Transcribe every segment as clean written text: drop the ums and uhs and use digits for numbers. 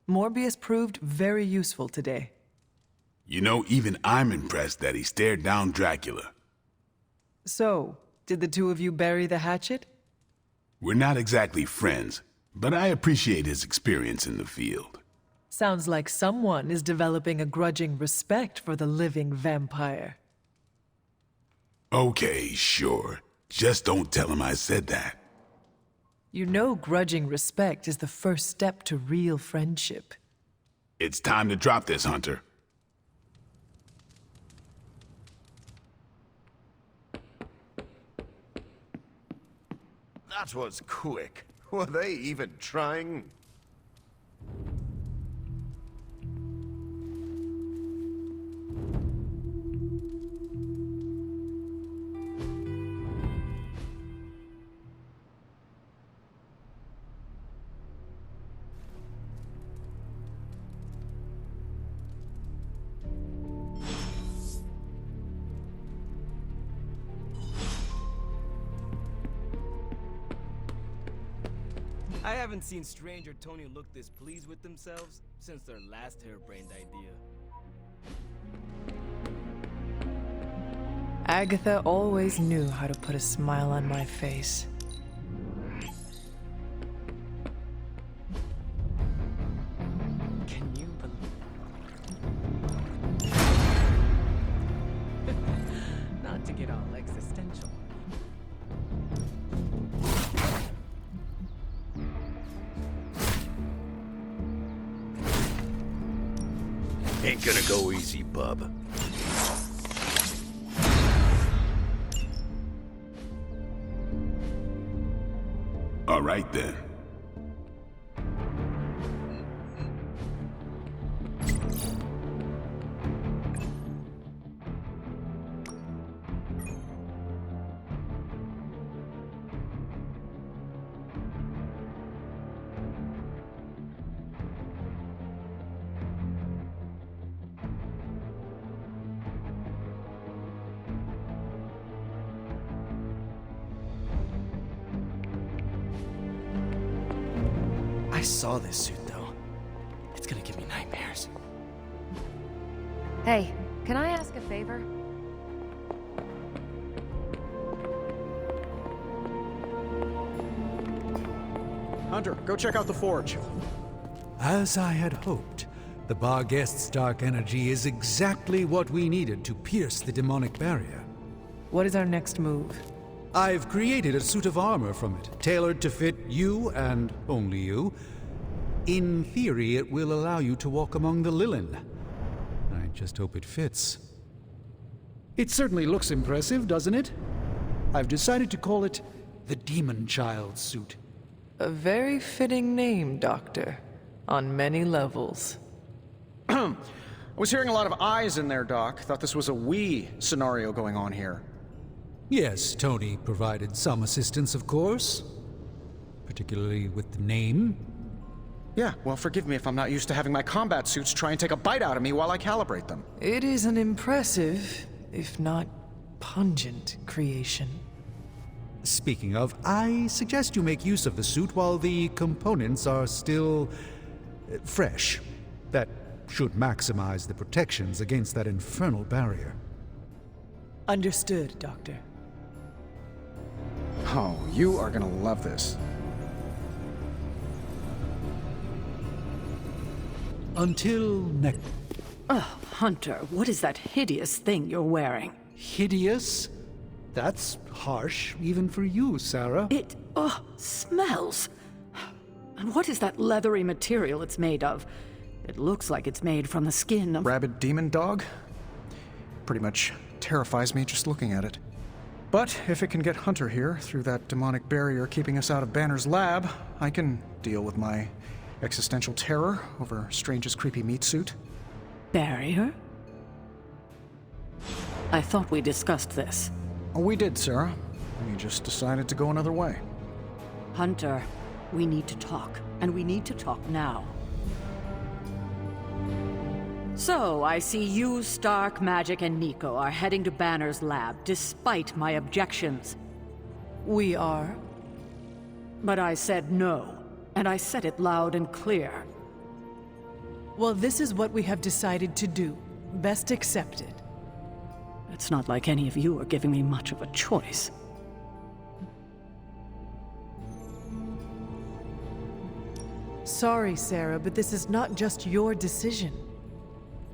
Morbius proved very useful today. You know, even I'm impressed that he stared down Dracula. So, did the two of you bury the hatchet? We're not exactly friends, but I appreciate his experience in the field. Sounds like someone is developing a grudging respect for the living vampire. Okay, sure. Just don't tell him I said that. You know grudging respect is the first step to real friendship. It's time to drop this, Hunter. That was quick. Were they even trying? I haven't seen Strange or Tony look this pleased with themselves since their last harebrained idea. Agatha always knew how to put a smile on my face. Can you believe? Not to get all existential. Ain't gonna go easy, bub. All right then. I saw this suit, though. It's gonna give me nightmares. Hey, can I ask a favor? Hunter, go check out the forge. As I had hoped, the Barghest's dark energy is exactly what we needed to pierce the demonic barrier. What is our next move? I've created a suit of armor from it, tailored to fit you and only you. In theory, it will allow you to walk among the Lilin. I just hope it fits. It certainly looks impressive, doesn't it? I've decided to call it the Demon Child suit. A very fitting name, Doctor. On many levels. I was hearing a lot of I's in there, Doc. Thought this was a we scenario going on here. Yes, Tony provided some assistance, of course. Particularly with the name. Yeah, well, forgive me if I'm not used to having my combat suits try and take a bite out of me while I calibrate them. It is an impressive, if not pungent, creation. Speaking of, I suggest you make use of the suit while the components are still fresh. That should maximize the protections against that infernal barrier. Understood, Doctor. Oh, you are gonna love this. Until next... Oh, Hunter, what is that hideous thing you're wearing? Hideous? That's harsh, even for you, Sarah. It, smells. And what is that leathery material it's made of? It looks like it's made from the skin of... Rabid demon dog? Pretty much terrifies me just looking at it. But if it can get Hunter here through that demonic barrier keeping us out of Banner's lab, I can deal with my existential terror over Strange's creepy meat suit. Barrier? I thought we discussed this. Oh, we did, Sarah. We just decided to go another way. Hunter, we need to talk, and we need to talk now. So, I see you, Stark, Magic, and Nico are heading to Banner's lab, despite my objections. We are. But I said no, and I said it loud and clear. Well, this is what we have decided to do. Best accepted. It's not like any of you are giving me much of a choice. Sorry, Sarah, but this is not just your decision.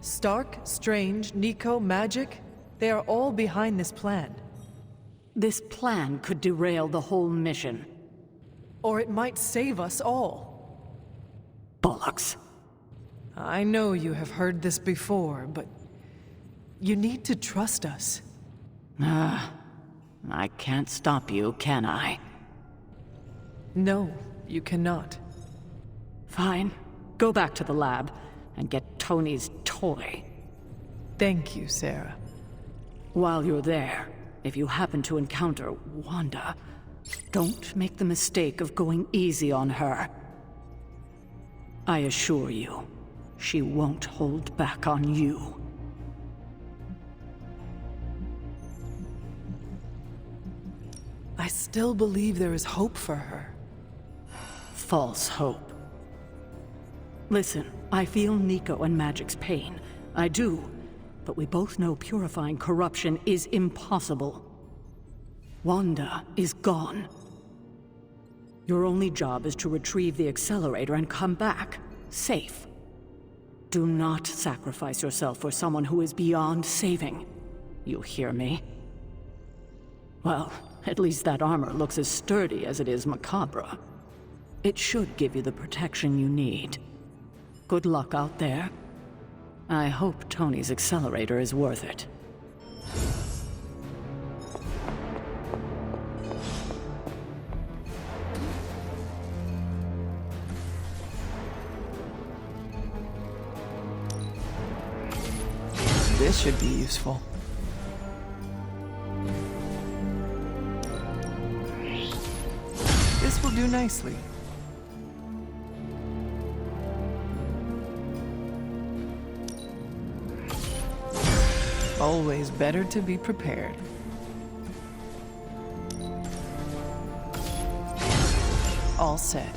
Stark, Strange, Nico, Magic, they are all behind this plan. This plan could derail the whole mission. Or it might save us all. Bollocks. I know you have heard this before, but you need to trust us. I can't stop you, can I? No, you cannot. Fine. Go back to the lab and get Tony's toy. Thank you, Sarah. While you're there, if you happen to encounter Wanda, don't make the mistake of going easy on her. I assure you, she won't hold back on you. I still believe there is hope for her. False hope. Listen, I feel Nico and Magic's pain. I do. But we both know purifying corruption is impossible. Wanda is gone. Your only job is to retrieve the accelerator and come back, safe. Do not sacrifice yourself for someone who is beyond saving. You hear me? Well, at least that armor looks as sturdy as it is macabre. It should give you the protection you need. Good luck out there. I hope Tony's accelerator is worth it. This should be useful. This will do nicely. Always better to be prepared. All set.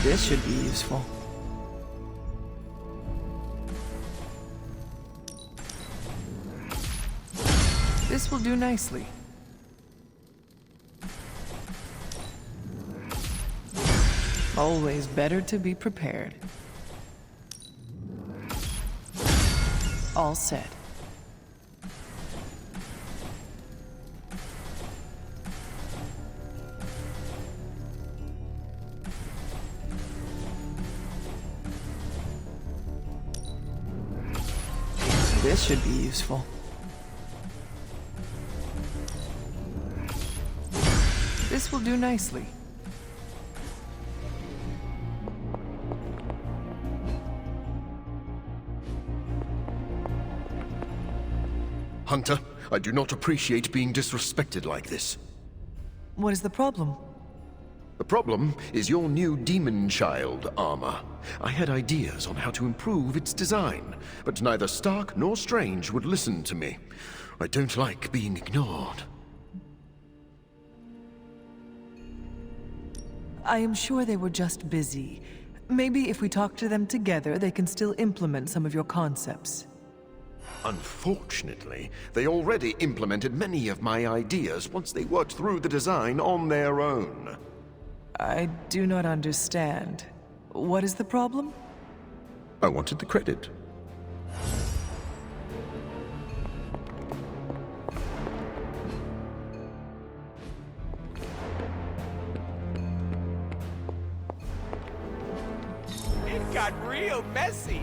This should be useful. This will do nicely. Always better to be prepared. All set. This should be useful. This will do nicely. Hunter, I do not appreciate being disrespected like this. What is the problem? The problem is your new demon child armor. I had ideas on how to improve its design, but neither Stark nor Strange would listen to me. I don't like being ignored. I am sure they were just busy. Maybe if we talk to them together, they can still implement some of your concepts. Unfortunately, they already implemented many of my ideas once they worked through the design on their own. I do not understand. What is the problem? I wanted the credit. It got real messy.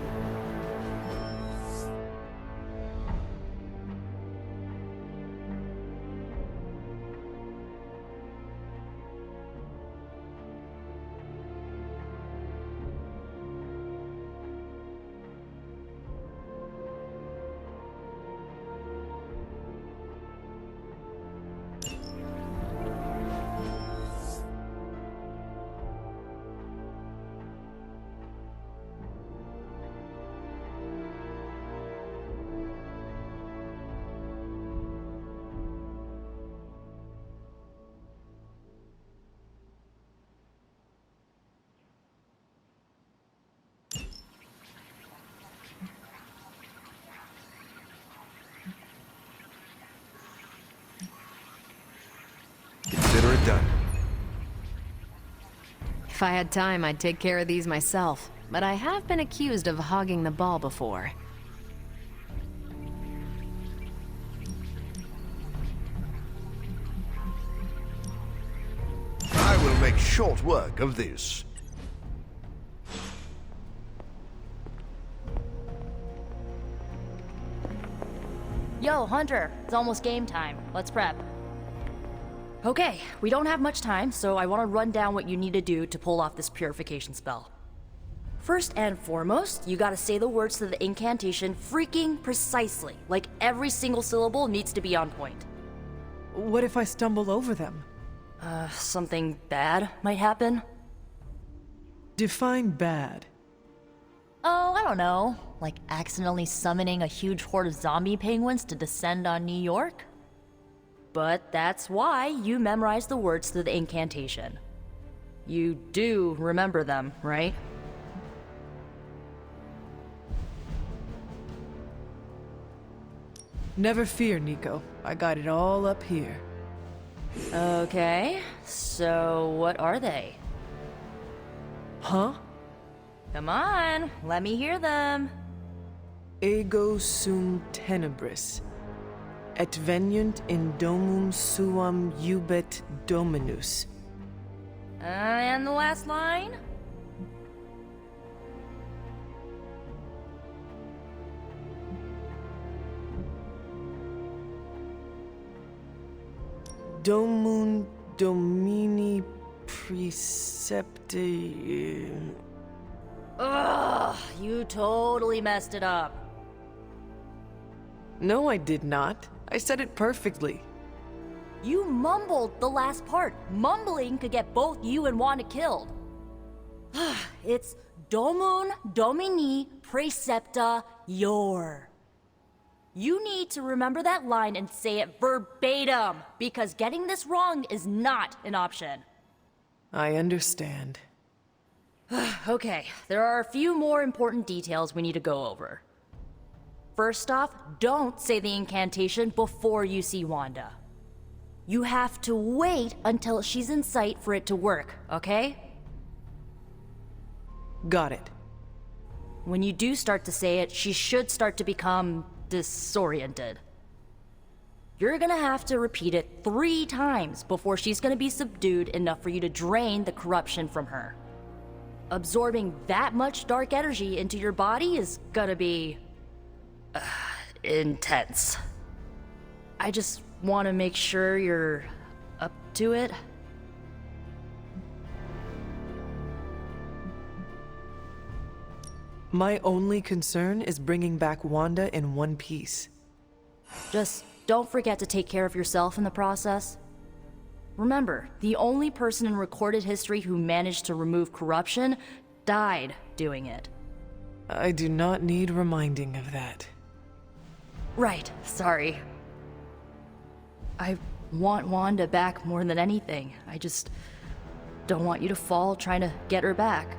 consider it done. If I had time, I'd take care of these myself. But I have been accused of hogging the ball before. I will make short work of this. Yo, Hunter, it's almost game time. Let's prep. Okay, we don't have much time, so I want to run down what you need to do to pull off this purification spell. First and foremost, you gotta say the words to the incantation freaking precisely. Like every single syllable needs to be on point. What if I stumble over them? Something bad might happen. Define bad. Oh, I don't know. Like accidentally summoning a huge horde of zombie penguins to descend on New York? But that's why you memorize the words to the incantation. You do remember them, right? Never fear, Nico. I got it all up here. Okay, so what are they? Huh? Come on, let me hear them. Ego sum tenebris. Et veniunt in domum suam jubet dominus. And the last line? Domum domini precepte... Ugh, you totally messed it up. No, I did not. I said it perfectly. You mumbled the last part. Mumbling could get both you and Wanda killed. It's Domum Domini Precepta Your. You need to remember that line and say it verbatim, because getting this wrong is not an option. I understand. Okay, there are a few more important details we need to go over. First off, don't say the incantation before you see Wanda. You have to wait until she's in sight for it to work, okay? Got it. When you do start to say it, she should start to become disoriented. You're gonna have to repeat it 3 times before she's gonna be subdued enough for you to drain the corruption from her. Absorbing that much dark energy into your body is gonna be... intense. I just want to make sure you're up to it. My only concern is bringing back Wanda in one piece. Just don't forget to take care of yourself in the process. Remember, the only person in recorded history who managed to remove corruption died doing it. I do not need reminding of that. Right, sorry. I want Wanda back more than anything. I just don't want you to fall trying to get her back.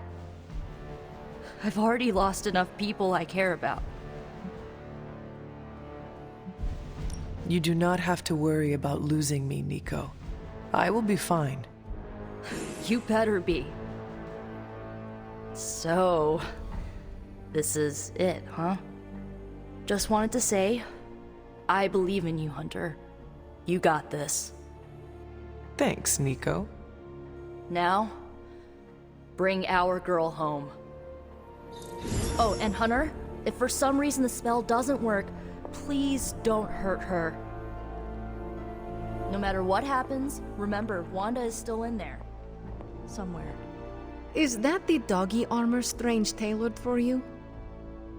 I've already lost enough people I care about. You do not have to worry about losing me, Nico. I will be fine. You better be. So, this is it, huh? Just wanted to say, I believe in you, Hunter. You got this. Thanks, Nico. Now, bring our girl home. Oh, and Hunter, if for some reason the spell doesn't work, please don't hurt her. No matter what happens, remember, Wanda is still in there. Somewhere. Is that the doggy armor Strange tailored for you?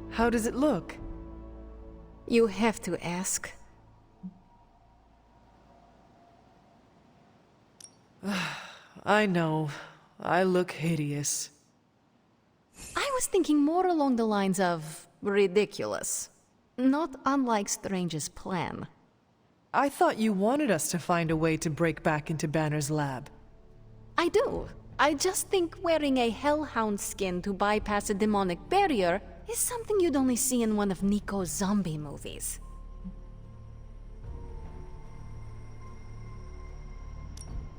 How does it look? You have to ask. I know. I look hideous. I was thinking more along the lines of ridiculous. Not unlike Strange's plan. I thought you wanted us to find a way to break back into Banner's lab. I do. I just think wearing a hellhound skin to bypass a demonic barrier is something you'd only see in one of Nico's zombie movies.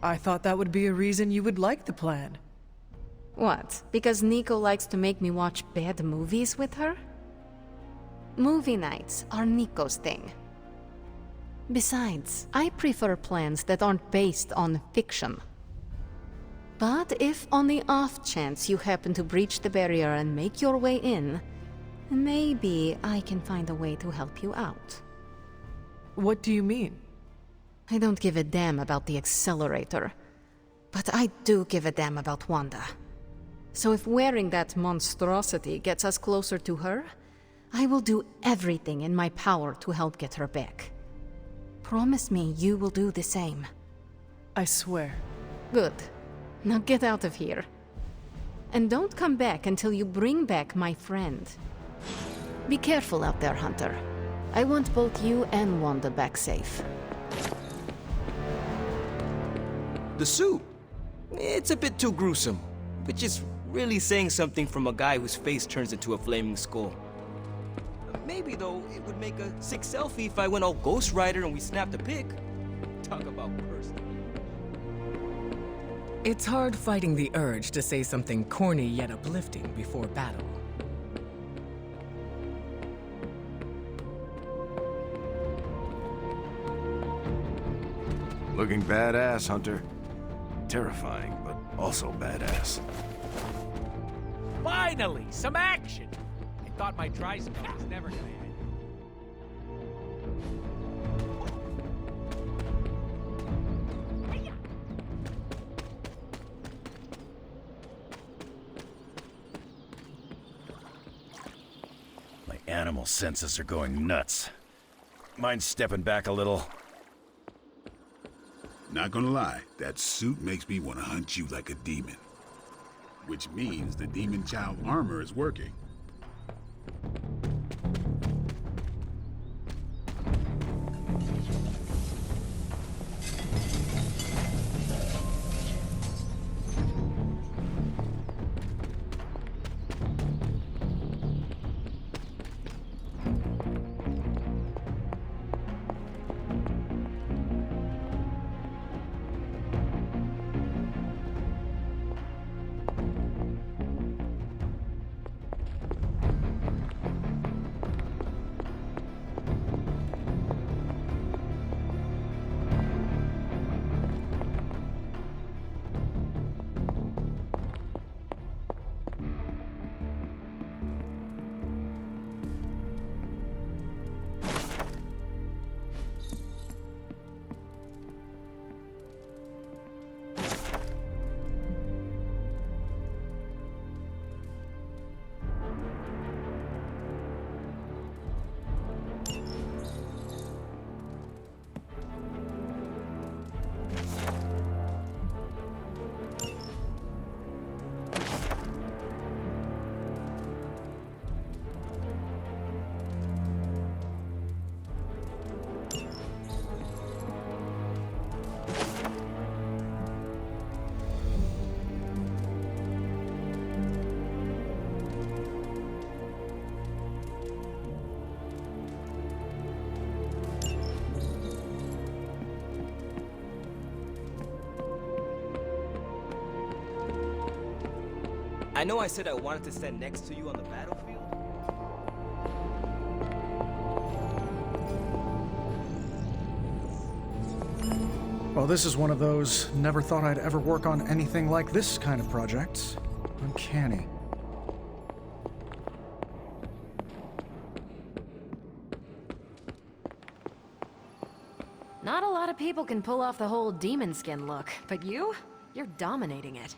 I thought that would be a reason you would like the plan. What? Because Nico likes to make me watch bad movies with her? Movie nights are Nico's thing. Besides, I prefer plans that aren't based on fiction. But if on the off chance you happen to breach the barrier and make your way in, maybe I can find a way to help you out. What do you mean? I don't give a damn about the accelerator, but I do give a damn about Wanda. So if wearing that monstrosity gets us closer to her, I will do everything in my power to help get her back. Promise me you will do the same. I swear. Good. Now get out of here. And don't come back until you bring back my friend. Be careful out there, Hunter. I want both you and Wanda back safe. The suit. It's a bit too gruesome, which is really saying something from a guy whose face turns into a flaming skull. Maybe, though, it would make a sick selfie if I went all Ghost Rider and we snapped a pic. Talk about personal. It's hard fighting the urge to say something corny yet uplifting before battle. Looking badass, Hunter. Terrifying, but also badass. Finally, some action! I thought my tricycle was never gonna end. My animal senses are going nuts. Mind stepping back a little? Not gonna lie, that suit makes me want to hunt you like a demon. Which means the demon child armor is working. I know I said I wanted to stand next to you on the battlefield. Well, this is one of those never thought I'd ever work on anything like this kind of project. Uncanny. Not a lot of people can pull off the whole demon skin look, but you're dominating it.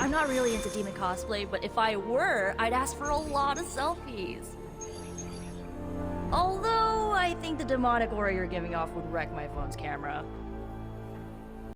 I'm not really into demon cosplay, but if I were, I'd ask for a lot of selfies. Although, I think the demonic aura you're giving off would wreck my phone's camera.